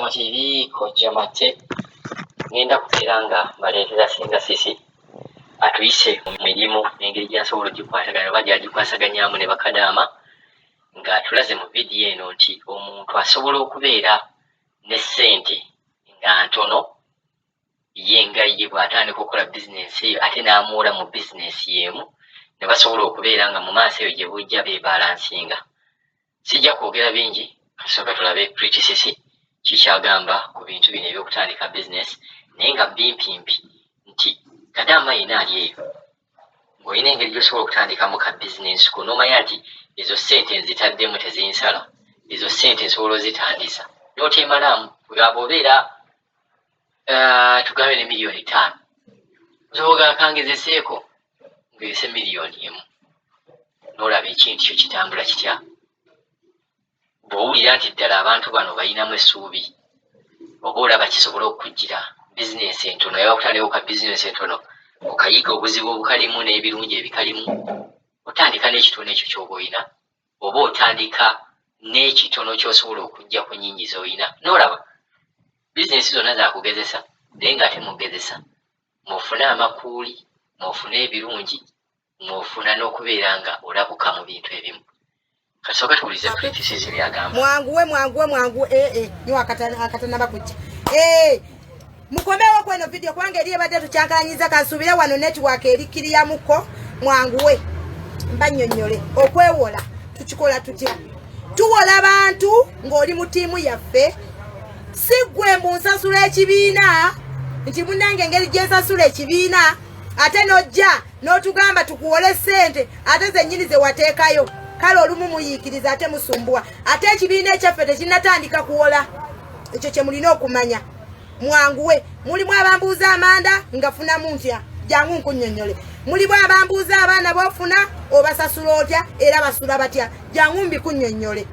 TV koja mate ngenda kuteranga baleetera singa sisi atuyise mu mirimu engeri gyasobola okukwasaganya oba gyagikwasaganyamu ne bakadaama nga tulaze mu vidiyo eno nti omuntu asobola okubeera ne ssente nga ntono yenga ye bw'atandika okukola bizinensi eyo ate n'amuwola mu bizinensi y'emu ne basobola okubeera nga mu maaso eyo gye bujja beebalansinga. Sijja kwogera bingi kasooka tulabe Pretty Sisi kikyagamba ku bintu bino ebyokutandika bizinesi naye nga bimpimpi nti kadaama yina ali eyo ng'olina engeri gy'osobola okutandikamu ka bizinensi ko n'omanya nti ezo ssente nzitaddemu tezinsala ezo ssente nsobola ozitandisa n'otemalamu bw'aba obeera tugambe ne miliyoni 5 osobola kangezeseeko ng'ese miliyoni emu n'olaba ekintu kyo kitambula kitya bw'owulira nti ddala abantu bano balinamu essuubi oba olaba kisobola okukujjira bizinensi entono yaba okutandikawo ka bizinensi entono okayiga obuzibu obukalimu n'ebirungi ebikalimu otandika n'ekitono ekyo ky'oba olina oba otandika n'ekitono ky'osobola okujja ku nnyingi z'olina n'olaba bizinensi zonna zaakugezesa naye ng'ate mugezesa mw'ofuna amakuuli mw'ofuna ebirungi mw'ofuna n'okubeera nga olabuka mu bintu ebimu. Kasooka tuwulize Pretty Sisi byagamba. Mwanguwe niwo akatanaba kujja. Mukomewo kweno video kwange eri ebadde tukyankalanyiza kansuubire wano network erikiriyamuko mwanguwe mbannyonnyole okwewola tukikola tutya tuwola abantu ng'oli mu ttiimu yaffe si ggwe mbonsasula ekibiina nti munnange engeri gyensasula ekibiina ate n'ojja n'otugamba tukuwole ssente ate zennyini ze wateekayo kale olumu muyiikiriza ate musumbuwa ate ekibiina ekyaffe tekinnatandika kuwola ekyo kye mulina okumanya. Mwanguwe mulimu abambuuza amanda ngafunamu ntya jangu nkunnyonnyole mulimu abambuuza abaana b'ofuna obasasula otya era basula batya jangu mbikunnyonnyole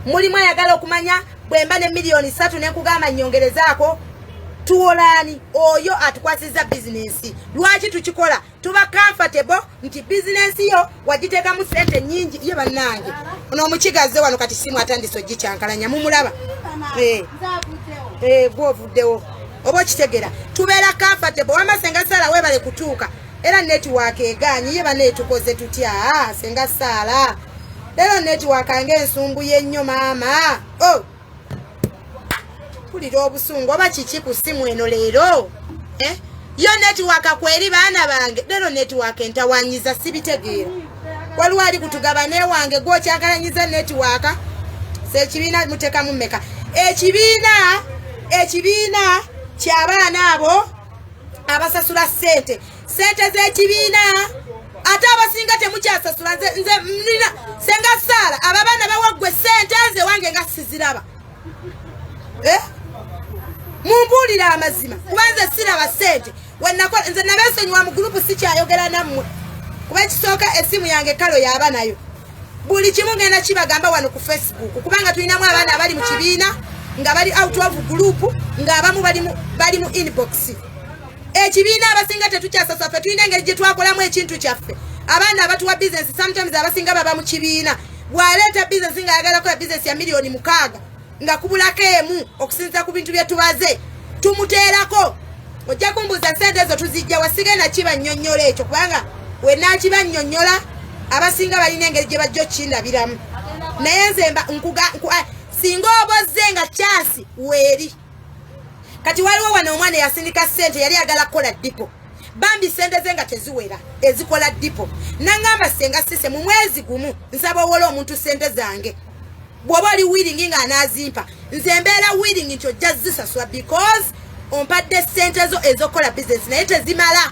mulimu ayagala okumanya bwe mba ne miliyoni 3 ne nkugamba nnyongerezaako tuwolaani oyo atukwasizza bizinensi. Lwaki tukikola tuba comfortable nti bizinensi yo wagiteekamu ssente nnyingi ye bannange ono omukigaze wano kati simu atandise ogikyankalanya mumulaba gwovuddewo oba okitegera tubeera comfortable wama senga saala webale kutuuka era network eganyi ye baneetukoze tutya senga saala leero network ng'ensumbu y'ennyo maama pulira obusungu oba kiki ku simu eno leero yo network kweri baana bange leero network entawanyiza sibitegeera waliwo ali kutugaba newange gwokyankalanyiza network sekibiina muteekamu mmeka ekibiina ky'abaana abo abasasula ssente z'ekibiina ate abasinga temukyasasula nze nina senga saala ababaana bawaggwe ssente nze wange nga siziraba mumbuulira amazima kuba nze siraba ssente wenakola nze nabeesonyiwa mu gurupu sikyayogera nammwe kuba ekisooka esimu yange kalo yaba nayo buli kimu ngenda kibagamba wano ku Facebook kubanga tulinamu abaana abali mu kibiina nga bali out of group ng'abamu bali mu inbox ekibiina abasinga tetukyasasa ffe tulina engeri gye twakolamu ekintu kyaffe abaana abatuwa bizinesi sometimes abasinga baba mu kibiina bw'aleeta bizinesi ng'ayagala kola bizinesi ya miliyoni 6 nga kubulako emu okusinziza ku bintu bye tubaze tumuteerako ojja kumbuuza ssente ezo tuzijja wasige nakiba nnyonnyola ekyo kubanga wenakiba nnyonnyola abasinga balina engeri gye bajja okukindabiramu naye nze singa obozze nga kyansi weeri kati waliwo wano omwana eyasindika ssente yali agala kukola dipo bambi ssente ze nga teziwera ezikola dipo nangamba senga sise mu mwezi gumu nsaba owola omuntu ssente zange bw'oba oli wiringi ng'anaazimpa nze mbeera wiringi nti ojja zisasula because ompadde ssente zo ez'okukola bizinesi naye tezimala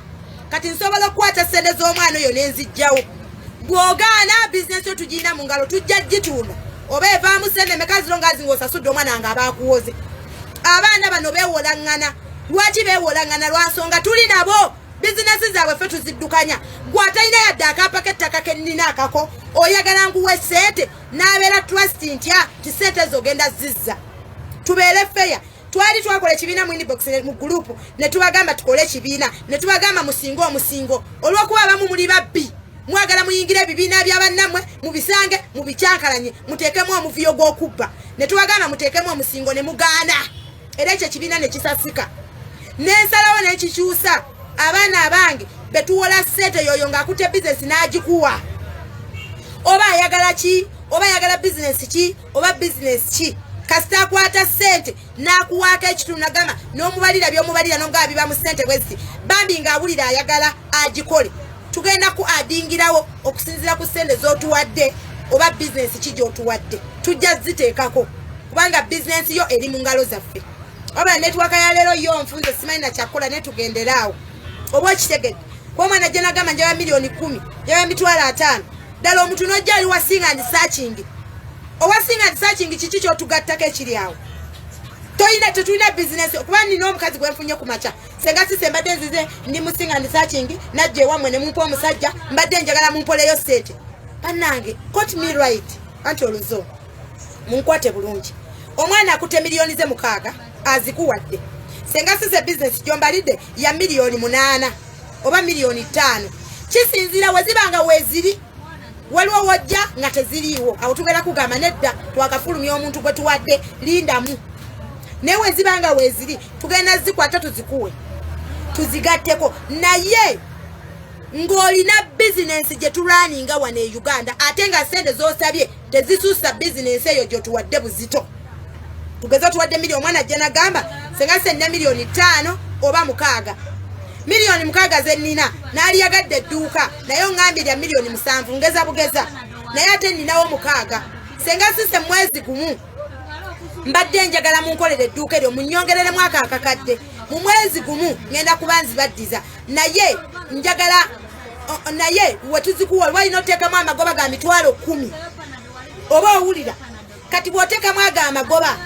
kati nsobola okukwata ssente z'omwana oyo n'enzijjawo bw'ogaana bizinesi yo tugirina mu ngalo tujja gitunda oba evaamu ssente meka zirongazi ng'osasudde omwana nga abaakuwoze abaana bano beewolaŋŋana lwaki beewolaŋŋana lwansonga tuli nabo bizinesi zaabwe ffe tuziddukanya gwatalina yadde akaapa k'ettaka ke nnina akako oyagala nkuwa ssente n'abeera trust ntya ti ssente zogenda zizza tubeere feya twali twakola ekibiina mu inbox mu gurupu ne tubagamba tukole ekibiina ne tubagamba omusingo olw'okuba abamu muli babbi mwagala muyingire ebibiina by'abannammwe mubisange mubikyankalanye muteekemu omuvuyo gw'okubba ne tubagamba muteekemu omusingo ne mugaana era ekyo kibiina ne kisasika n'ensalawo n'ekikyusa abaana abange betuwola ssente yoyo ng'akutte bizinesi n'agikuwa oba ayagala ki oba ayagala bizinesi ki oba bizinesi ki kasita akwata ssente n'akuwaako ekitundu nagamba n'omubalira by'omubalira n'onga biba mu ssente bweziti bambi ng'awulira ayagala agikole tugenda ku adingirawo okusinziira ku ssente z'otuwadde oba bizinesi ki gy'otuwadde tujja ziteekako kubanga bizinesi yo eri mu ngalo zaffe oba netiwaka ya leero yo nfunze simanyi na kyakola ne tugenderaawo oba okitegedde kuba omwana gye nagamba njaba miliyoni 10 njaba emitwalo 5 ddala omuntu n'ojja ali wasinga ndi searching owasinga ndi searching kiki ky'otugattako ekiri awo tetulina bizinesi kuba nina omukazi gwe nfunye ku makya senga sise mbadde nzize ndi musinga ndi searching najja ewammwe ne mumpa omusajja mbadde njagala mumpoleyo ssente bannange quote me right anti oluzo munkwate bulungi omwana akutte miliyoni ze 6 azikuwadde senga sise bizinesi gyombalidde ya miliyoni 8 oba miliyoni 5 kisinzira wezibanga weziri waliwo wojja nga teziriiwo awo tugenda kugamba nedda twakafulumya omuntu gwe tuwadde lindamu naye wezibanga weziri tugenda zikwata tuzikuwe tuzigatteko naye ng'olina bizinesi gye tulwaninga wano e Uganda ate nga ssente z'osabye tezisuusa bizinesi eyo gy'otuwadde buzito tugeze tuwadde miliyoni omwana gye nagamba senga senna miliyoni 5 oba 6 miliyoni 6 ze nnina n'aliyagadde edduuka naye oŋŋambye lya miliyoni 7 ngeza bugeza naye ate nninawo 6 senga sise mwezi gumu mbadde njagala munkolere edduuka eryo munyongereremu akakadde mu mwezi gumu ngenda kuba nzibaddiza naye njagala naye wetuzikuwa lwalina oteekamu amagoba ga mitwalo 10 oba owulira kati bw'oteekamu aga amagoba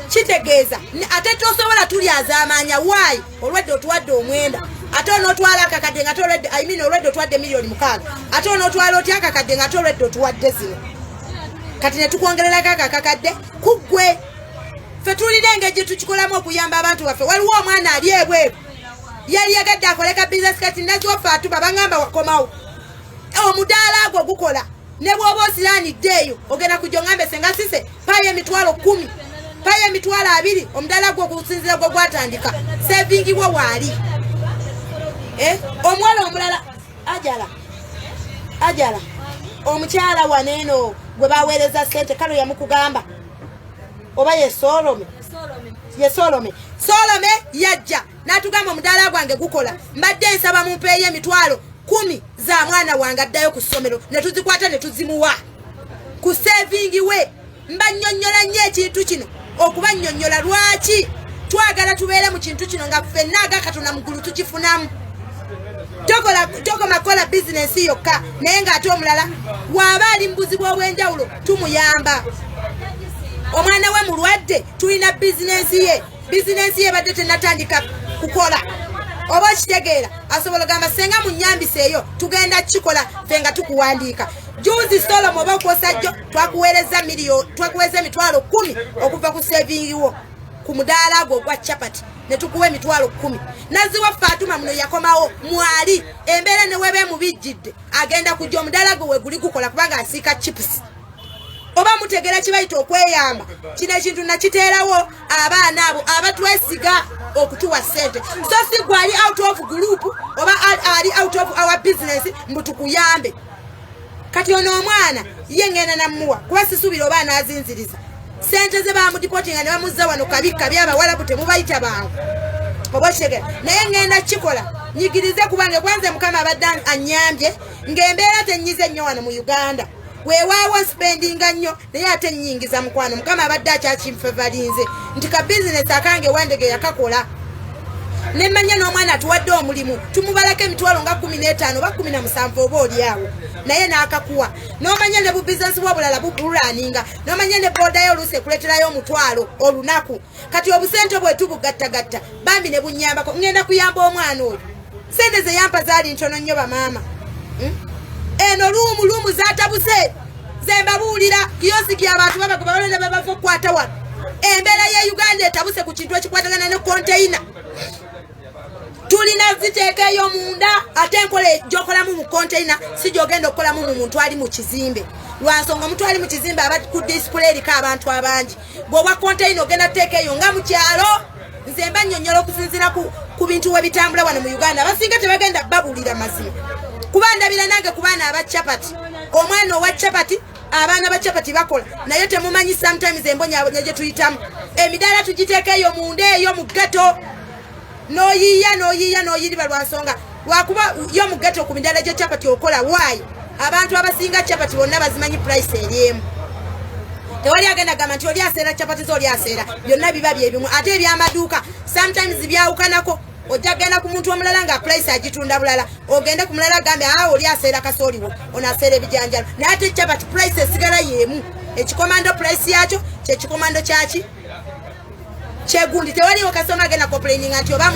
kitegeeza ate tosobola tulyazaamaanya waayi olwedde otuwadde omwenda ate onootwala akakadde nga tolwedde olwedde otuwadde miliyoni 6 ate onootwala otya akakadde nga tolwedde otuwadde zino kati ne tukwongererako akakadde kuggwe ffe tulina engeri gye tukikolamu okuyamba abantu baffe waliwo omwana ali ebweru yali yagadde akoleka bizinesi kati nazofa atuba bangamba wakomawo omudaala gwo gukola ne bw'oba osiraanidde eyo ogenda kujja ongambe senga sise payo emitwalo 10 payo emitwalo 2 omudaala gwo gusinzira gwe gwatandika sevingi wo waali omuwala omulala ajala omukyala waneeno gwe baweereza ssente kalo yamukugamba oba yesolome yajja n'atugamba omudaala gwange gukola mbadde nsaba mumpeeyo emitwalo 10 za mwana wange addayo ku ssomero ne tuzikwata ne tuzimuwa ku sevingi we mbannyonnyola nnyo ekintu kino okubannyonnyola lwaki twagala tubeere mu kintu kino nga ffenna aga Katonda mugulu tukifunamu tokoma kola bizinesi yokka naye ng'ate omulala waaba ali mu buzibu obw'enjawulo tumuyamba omwana we mulwadde tulina bizinesi ye badde tenatandika kukola oba okitegeera asobola gamba senga munyambisa eyo tugenda kikola ffe nga tukuwandiika juzi solomo oba okwosajjo twakuweereza emitwalo 10 okuva ku sevingiwo ku mudaala gwo ogwa chapati ne tukuwa emitwalo 10 naziwa Fatuma muno yakomawo mwali embeera ne webe mubijjidde agenda kujja omudaala gwe weguli gukola kubanga asiika chips oba mutegera kibayita okweyamba kino ekintu nakiteerawo abaana abo abatwesiga okutuwa ssente so si gwali out of group oba ali out of our business mbu tukuyambe kati ono omwana ye ngenda namuwa kuba sisuubira oba anaazinziriza ssente ze bamudipotinga ne bamuzza wano kabika byabawalabu temubayita bangu oba kitegera naye ngenda kikola nyigirize kubanga kwanze mukama abadde annyambye ng'embeera tennyize nnyo wano mu Uganda weewaawo spendinga nnyo naye ate nnyingiza mukwano mukama abadde akyakimfevalinze nti ka bizinesi akange wandege yakakola nemmanya n'omwana atuwadde omulimu tumubalako emitwalo nga 15 oba 17 oba oliawo naye n'akakuwa n'omanya ne bubizinesi bwobulala bubulaninga n'omanya ne boodayo oluusi ekuleeterayo omutwalo olunaku kati obusente bwe tubugattagatta bambi ne bunnyambako ngenda kuyamba omwana oyo sente ze yampa zaali ntono nnyo bamaama eno luumu zaatabuse ze mbabuulira kiyosiki abantu babagobalonda babava okukwata wano embeera ye Uganda etabuse ku kintu ekikwatagana ne konteyina tulina ziteeka eyo munda ate enkola gy'okolamu mu konteyina si gy'ogenda okukolamu mu muntu ali mu kizimbe lwansonga omuntu ali mu kizimbe aba ku display eriko abantu abangi bw'owa container ogenda teeka eyo nga mu kyalo nze mba nnyonnyola okusinziira ku bintu we bitambula wano mu Uganda abasinga tebagenda babulira mazima kuba ndabira nange ku baana aba chapati omwana owa chapati abaana ba chapati bakola naye temumanyi sometimes embonyabonya gye tuyitamu emidaala tugiteeka eyo munda eyo mu ghetto n'oyiiya lwansonga lwakuba yo mu ghetto ku midaala gye chapati okola waayi abantu abasinga chapati bonna bazimanyi price eri emu tewali agenda gamba nti oli aseera chapati zo oli aseera byonna biba byebimu ate ebyamaduuka sometimes byawukanako ojja genda ku muntu omulala nga price agitunda bulala ogende ku mulala agambe oli aseera kasooliwo ono aseera ebijanjalo naye ate chapati price esigala yemu ekikomando price yakyo kyekikomando kyaki kyegundi tewaliwo kasoma agenda complaining nti oba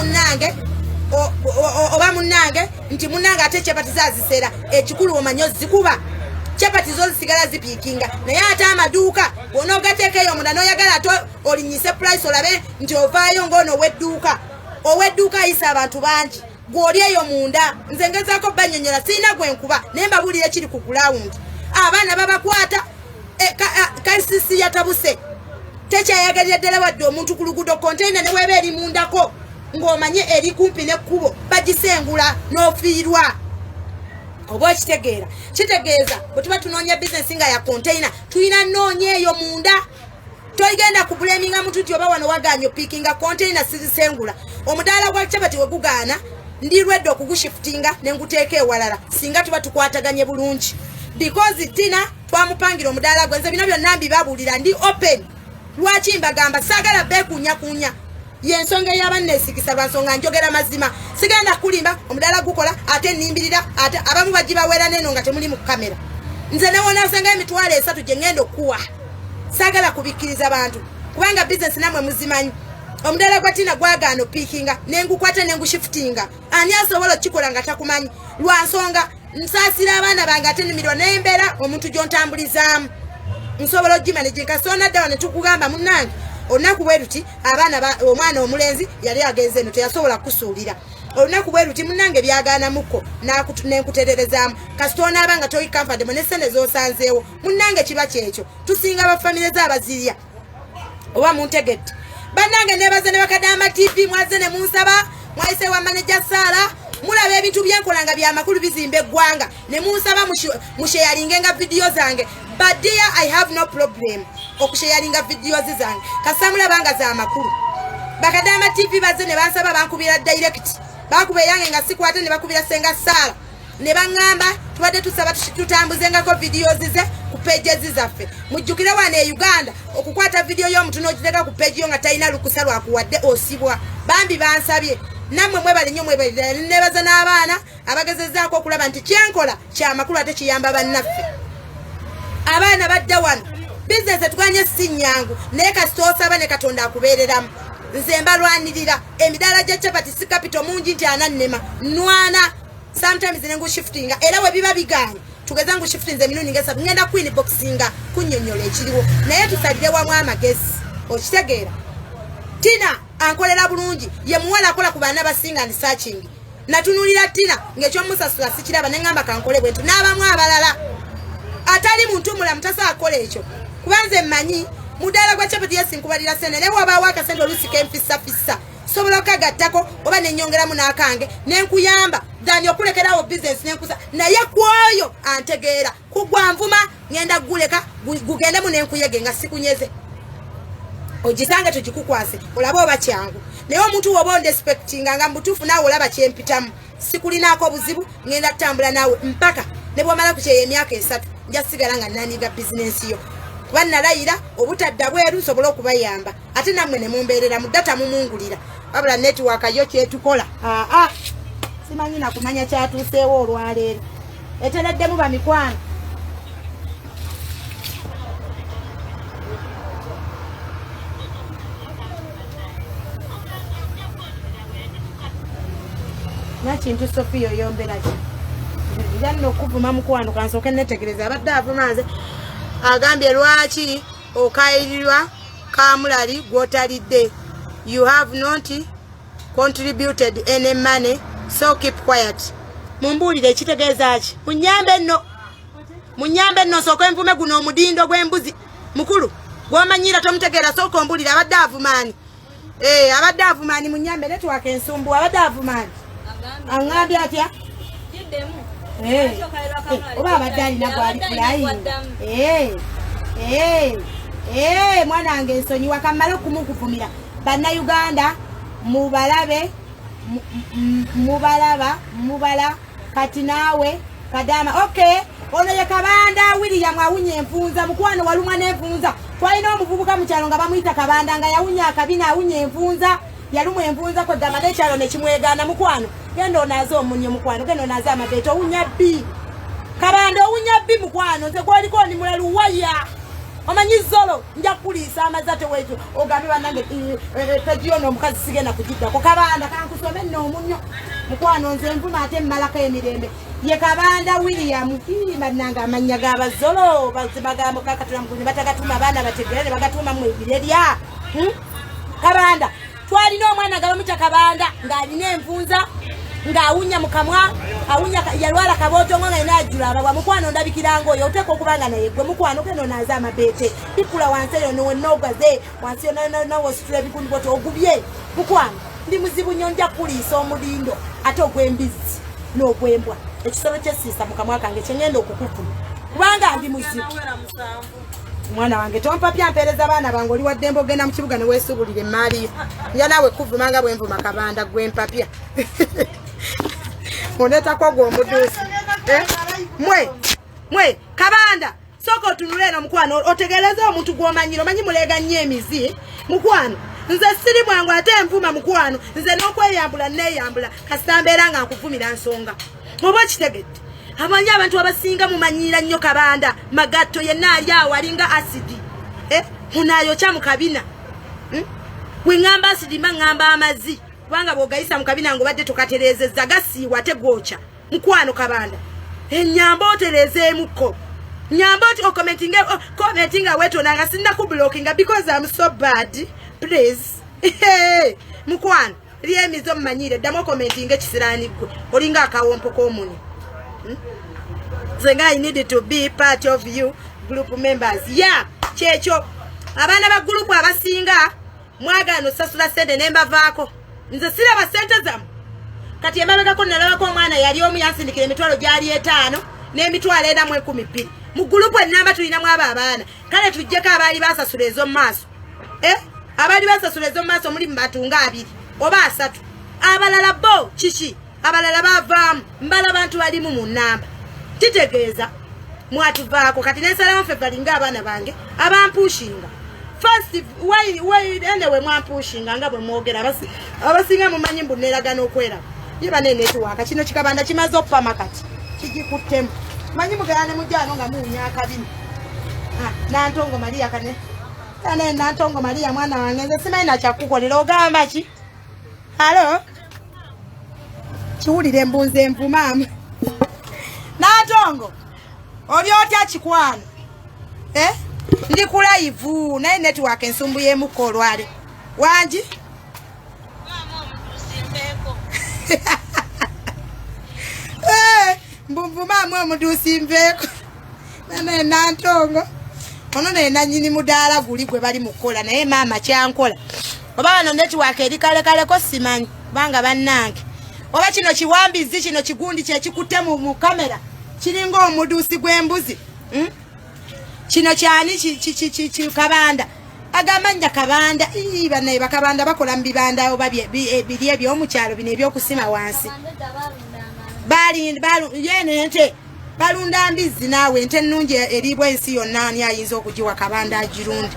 munnange nti munnange ate chapati zaziseera ekikulu omanyi ozikuba chapati zo zisigala zipiikinga naye ate amaduuka onoogateeka eyo munda n'oyagala ate olinyise price olabe nti ovaayo ng'ono ow'edduuka ayisa abantu bangi gw'oli eyo munda nze ngezaako banyonyola sirina gwe nkuba naye mbabuulira ekiri ku gulawundi abaana babakwata kasisi yatabuse tekyayagalira ddala wadde omuntu ku luguudo konteina ne weeba eri mundako ng'omanye eri kumpi n'ekkubo bagisengula n'ofiirwa oba okitegeera kitegeeza bwe tuba tunoonya bizinesi nga ya konteina tulina nnoonya eyo munda toligenda kubuleminga muntu nti oba wano waganya opiikinga konteina sizisengula omudaala gwa chapati we gugaana ndirwedde okugushifutinga ne nguteeka ewalala singa tuba tukwataganye bulungi because tina twamupangira omudaala gwe nze bino byonna mbibabuulira ndi open lwaki mbagamba saagala beekuunyakuunya yensonga ey'abanneesigisa lwansonga njogera mazima sigenda kulimba omudaala gukola ate nnimbirira ate abamu bagibawera neno nga temuli mu kamera nze newonaasenga emitwalo 3 gye ngenda okuwa saagala kubikkiriza bantu kubanga bizinesi namwe muzimanyi omudaala gwa tina gwagaana opiikinga nengukwata nengushifutinga ani asobola okikola nga takumanyi lwansonga nsaasira abaana bange ate nimirwa nembeera omuntu gyontambulizaamu nsobola ogimanejinga kasona ddawa ne tukugamba munnange olunaku bwe luti abaana omwana omulenzi yali agenze eno teyasobola kusuulira olunaku bwe luti munnange byagaanamukko nenkutererezaamu kasita onaaba nga toyi comfortable n'essente z'osanzeewo munnange kiba kyekyo tusinga bafamire z'abazirya oba muntegedde bannange nebaze ne bakadama TV mwaze ne munsaba mwayise wa manager Sara mulaba ebintu byenkola nga byamakulu bizimba eggwanga ne munsaba musheyalingenga video zange but dear I have no problem okusheyalinga videos zange kasamulabanga za makulu bakadama TV baze ne bansaba bankubira direct bakuba yange nga sikwate ne bakubira senga Sara ne bangamba tubadde tusaba tutambuzengako videos ze ku pages zaffe mujjukire wane e Uganda okukwata video y'omuntu n'ogiteka ku page yo nga talina lukusa lwakuwadde osibwa bambi bansabye namwe mwebale nnyo mwebale nebaza n'abaana abagezezaako okulaba nti kyenkola kyamakulu ate kiyamba bannaffe abaana badda wano bizinesi etuganye si nnyangu naye kasita osaba ne Katonda akubeereramu nze mbalwanirira emidaala gya chapati si kapito mungi nti anannema nwana sometimes nengushiftinga era we biba biganye tugeza ngushiftinze emirundi ng'esatu ngenda queen boxinga kunnyonnyola ekiriwo naye tusalire wamu amagezi okitegeera Tina ankolera bulungi ye muwala akola ku baana basinga ndi searching natunulira Tina ng'ekyomusasula sikiraba ne ngamba kankole bwentu n'abamu abalala atali muntu mulamu tasakola ekyo kubanze mmanyi mudaala gwa chapati yasinkubalira sene ne wabaawo akasente olusika empisa sobola okagattako oba nenyongeramu n'akange nenkuyamba dani okulekerawo bizinesi nenkusa naye kwoyo antegeera kugwa nvuma ngenda guleka gugendemu nenkuyege nga sikunyeze ogisange tugikukwase olabe oba kyangu naye omuntu woba ondespectinga nga mutuufu naawe olaba kyempitamu sikulinaako obuzibu ngenda kutambula naawe mpaka ne bwomala kukyeyo emyaka 3 nja sigala nga naniga bizinesi yo kuba nalayira obutadda bweru nsobola okubayamba ate nammwe ne mumbeerera mu data mumungulira wabula netiwaka yo kyetukola simanyi nakumanya kyatuuseewo olwaleero etereddemu bamikwano nakintu Sophia oyomberaki nja nno okuvuma mukwano kansooke netegereza abadde avumanze agambye lwaki okayirirwa kamulali gwotalidde you have not contributed any money so keep quiet mumbuulire ekitegeeza ki munyambe nno munyambe nno soko envume guno omudindo gw'embuzi mukulu gwomanyira tomutegeera soko ombulira abadde avumani abadde avumani munyambe netwaka ensumbu abadde avumani aŋŋambye atya oba abadde alina gwali kulayi mwana wange ensonyiwa kammale okumukuvumira bannayuganda mubalabe mubala kati naawe kadama ono ye Kabanda William awunye enfunza mukwano walumwa n'enfunza twalina omuvubuka mu kyalo nga bamuyita Kabanda nga yawunya akabina awunye enfunza yalumwa enfunza ko dama n'ekyalo ne kimwegana mukwano genda onaaze omunye mukwano genda onaaze amabeeto owunya bbi Kabanda owunya bbi mukwano nze gwoliko ni mulalu waya omanyi zolo nja kuliisa amazate weekyo ogambe bannange pejiono omukazi sigenda kugiddako Kabanda kankusome nno omunyo mukwano nze nvuma ate mmalako emirembe ye Kabanda William bannanga amanya g'abazolo bazibagamba kakatula mugunyi batagatuma abaana bategeere ne bagatuma mu ebire lya Kabanda twalina omwana gabamutya Kabanda ng'alina enfunza ng'awunya mukamwa awunya yalwala kabootongo nga ina ajula abawa mukwano ndabikiranga oyo oteeka okubanga naye gwe mukwano geno naaze amabeete bikula wansi eyo nogaze wansi nowositula ebikundi bwoti ogubye mukwano ndi muzibu nnyo nja kuliisa omudindo ate ogw'embizi n'ogw'embwa ekisolo kyesiisa mukamwa kange kyengenda okukufuna kubanga ndi muzibu mwana wange tompapya mpeereza abaana bange oli waddembe ogenda mu kibuga ne weesubulira emaali nja naawe kuvumanga bwe nvuma Kabanda gwempapya onetako gwe omuduusi mwe Kabanda sooka otunule eno mukwano otegereze omuntu gw'omanyira omanyi mulega nnyo emizi mukwano nze siri mwangu ate envuma mukwano nze n'okweyambula neeyambula kasita mbeera nga nkuvumira nsonga oba kitegedde amanyi abantu abasinga mumanyira nnyo Kabanda magatto yenna ali awo alinga asidi munayokya mu kabina bwe ŋŋamba asidi mba ŋŋamba amazzi kubanga bw'ogayisa mu kabina ng'obadde tokatereezezza gasiiwa tegwokya mukwano Kabanda ennyamba otereezeemukko nyamba oti commentinga wetonanga sinna kublockinga because I'm so bad please mukwano lyemizo mmanyire ddamu commentinga ekisiraani gwe olinga akawompo k'omuni zenga I need to be part of you group members kyekyo abaana ba group abasinga mwagaano sasula sente nembavaako nze siraba sente zamu kati emabegako nalabako omwana yali omu yansindikira emitwalo gyali 5 n'emitwalo 12 mu group ennamba tulinamu abo abaana kale tujjeko abaali basasula ez'omu maaso abaali basasula ez'omu maaso muli mu batunga 2 oba 3 abalala bo kiki abalala bavaamu mbala abantu balimu mu nnamba kitegeeza mwatuvaako kati nensalamu ffe balinga abaana bange abampushinga first anyway mwampushinga nga bwe mwogera abasinga mumanyi mbu neeragana okweraba ye banenetiwaaka kino kikabanda kimaze okupama kati kigikuttemu manyi mugera ne mujjano nga muwunya akabini nantongo Maria kane nantongo Maria mwana wange nze simanyi nakyakukolera ogamba ki alo kiwulire embunze envumaamu nantongo oli otya kikwano ndi kulaivu naye netiwaaka ensumbu y'emukka olwale wangi mbunvumaamu omuduusi nveeko nanaye nantongo ono naye nanyini mudaala guli gwe bali mukola naye maama kyankola oba wano netiwaaka eri kalekaleko simanyi kubanga bannange oba kino kiwambizi kino kigundi kyekikutte mu kamera kiringa omuduusi gw'embuzi kino kyani Kabanda agamanya Kabanda banaye bakabanda bakola mu bibanda oba biri ebyomukyalo bino ebyokusima wansi yene ente balunda mbizi naawe ente ennungi eribwa ensi yonna ani ayinza okugiwa Kabanda agirundi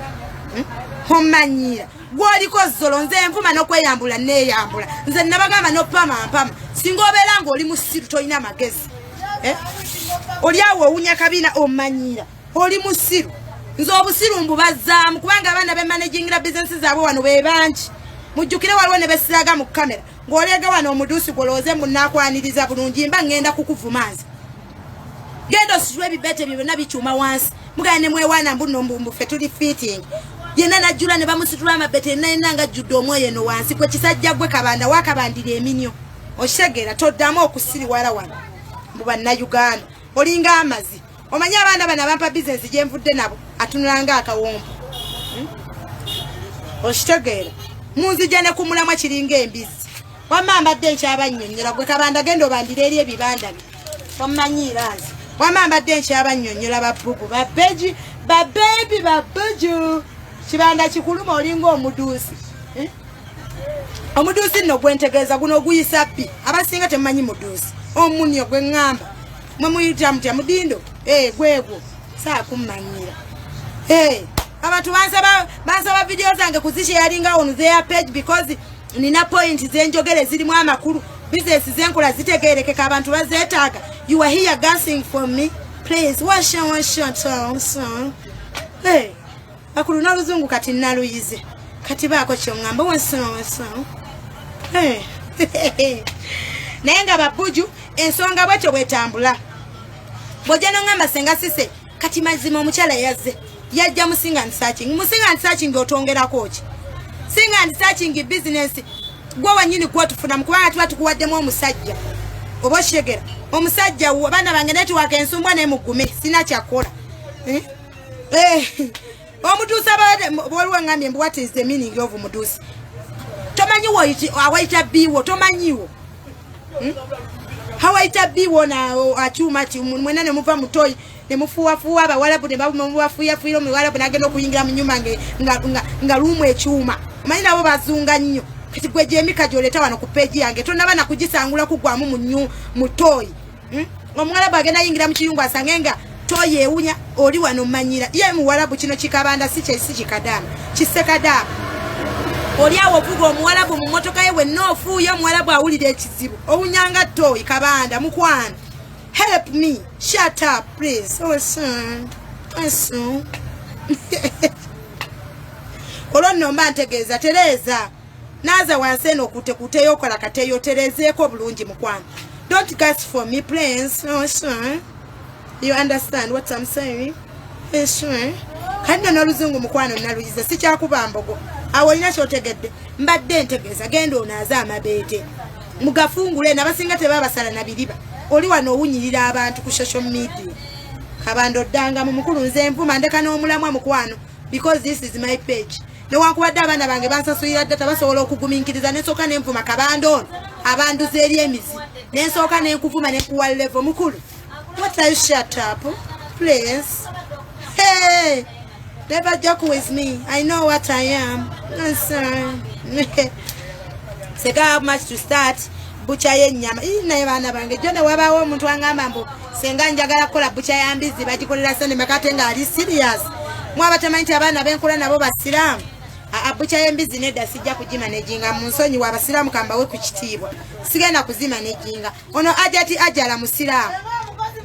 omanyira gwoliko zolo nze envuma n'okweyambula neeyambula nze nabagamba n'opamampama singa obeera ng'oli musiru tolina magezi oli awo owunya kabina omanyira oli musiru nze obusiru mbubazzaamu kubanga abaana bemanagingira bizinesi zaabwe wano be bangi mujjukire waliwo ne besiraga mu kamera ng'oleega wano omuduusi golooze munaakwaniriza bulungi mba ngenda kukuvumanza genda ositula ebibete byo byonna bikyuma wansi mugane ne mwewaana mbuno mbuffe tuli fitting yenna najjula ne bamusitula amabete yenna nga ajjudde omwoyo eno wansi kwe kisajja gwe Kabanda wakabandira eminyo okitegeera toddamu okusiriwala wano mu bannayuganda olinga amazi omanya abaana bana bampa business gye nvudde nabo atunulanga akawombo okitegeera munzija ne ku mulamwa kiringa embizi wamma mbadde nkyabannyonnyola gwe Kabanda genda obandira eri ebibanda bye wammanyirazi wamma mbadde nkyabannyonnyola babbugu babbeji babebi babbuju kibanda kikuluma olinga omuduusi omuduusi nno gwentegeeza guno oguyisa bbi abasinga temumanyi muduusi omunyo gwe ŋŋamba mwe muyita mutya mudindo gwegwo saakummanyira abantu bansaba video zange kuzisharinga on their page because nina point zenjogere zirimu amakulu business zenkola zitegerekeka abantu bazeetaaga. You are here dancing for me, please wash akulu naluzungu kati naluyize kati baako kyongamba wanso naye nga babbuju ensonga bwetyo bwetambula bw'ojja n'oŋŋamba senga sise kati mazima omukyala yazze yajja musinga and searching otongerako ki singa and searching business gwe wannyini gwotufuna mukubanga tuba tukuwaddemu omusajja oba okyegera omusajja baana bange netiwaaka ensumbwa nemugume sina kyakola omuduusi waliwo ngambye mbu what is the meaning of muduusi tomanyiwo awayita biwo tomanyiwo hawayita biwo na akyuma ki mwena ne muva mutoyi ne mufuwafuwa abawalabu ne bamubafuyafuira omuwalabu n'agenda okuyingira mu nnyumba nga luumu ekyuma omanyi nabo bazunga nnyo kati gwe gyemika gy'oleeta wano ku peegi yange tonnaba na kugisangula kugwamu mutoyi omuwalabu agenda yingira mu kiyungu asange nga toyi ewunya oli wano mmanyira ye muwalabu kino kikabanda si kikadamu kisekadamu oli awo ovuga omuwalabu mu mmotoka ye wenna ofuuyo omuwalabu awulira ekizibu owunyanga toyi Kabanda mukwano help me shut up please olwo nno mba ntegeeza tereeza naaza wansi eno okutekuteyo okola kateyo tereezeeko bulungi mukwano don't gasp for me please you understand what I'm saying kati n'oluzungu mukwano naluyize sikyakuba mbogo awo olina kyotegedde mbadde ntegeeza genda onaaze amabeete mugafungule nabasinga tebabasala na biriba oli wano owunyirira abantu ku social media Kabanda oddanga mu mukulu nze nvuma ndeka n'omulamwa mukwano because this is my page newankubadde abaana bange bansasulira dda tabasobola okugumiikiriza nensooka nenvuma Kabanda ono abanduza eri emizi nensooka nenkuvuma nenkuwa level mukulu what are you shut up please hey never joke with me I know what I am sega have much to start bucha y'ennyama naye baana bange jone wabaawo omuntu angamba mbu senga njagala kukola bucha ya mbizi bagikolera sene makate nga ali serious mwaba tamanyi nti abaana benkola nabo basiraamu bucha y'embizi nedda sijja kugimanejinga mu nsonyi w'abasiraamu kambawe ku kitiibwa sigenda kuzimanejinga ono ajati ajala musiraamu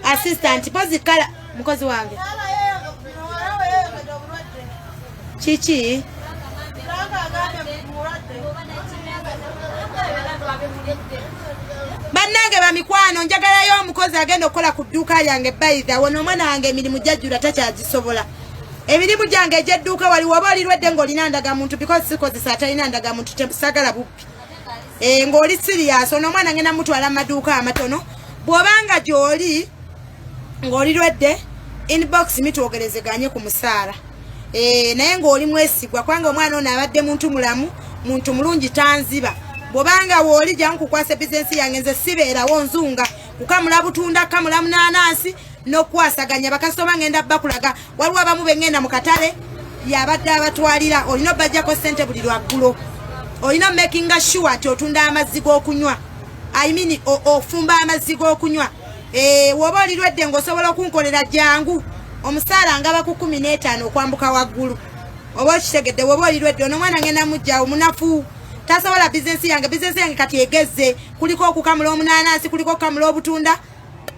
assistant pozikala mukozi wange Chichi bannange bamikwano njagalayo omukozi agenda okukola ku dduuka lyange bayitha wono omwana wange emirimu jajjula takyagisobola emirimu gyange egy'edduuka waliwo oba olirwedde ng'olina ndagamuntu because sikozesa atalina ndagamuntu tesagala bubbi ng'oli sirias ono omwana ngenda mutwala mu maduuka amatono bw'obanga gy'oli ng'olirwedde inbox mitwogerezeganye ku musaala naye ng'oli mwesigwa kubanga omwana ono abadde muntu mulamu muntu mulungi tanziba bw'obanga wooli jangu kukwasa bizinesi yange nze sibeerawo nzunga kukamula butunda kamula munanansi n'okwasaganya bakasitoma ngenda bakulaga waliwo abamu bengenda mu katale yabadde abatwalira olina obajjako ssente buli lwaggulo olina makinga sure nti otunda amazzi g'okunywa I mean ofumba amazzi g'okunywa woba olirwedde ng'osobola okunkolera jangu omusaala ngaba ku 15 okwambuka waggulu oba okitegedde woba olirwedde ono omwana ngenda mujja omunafu tasobola bizinesi yange kati egezze kuliko okukamula omunanasi kuliko okukamula obutunda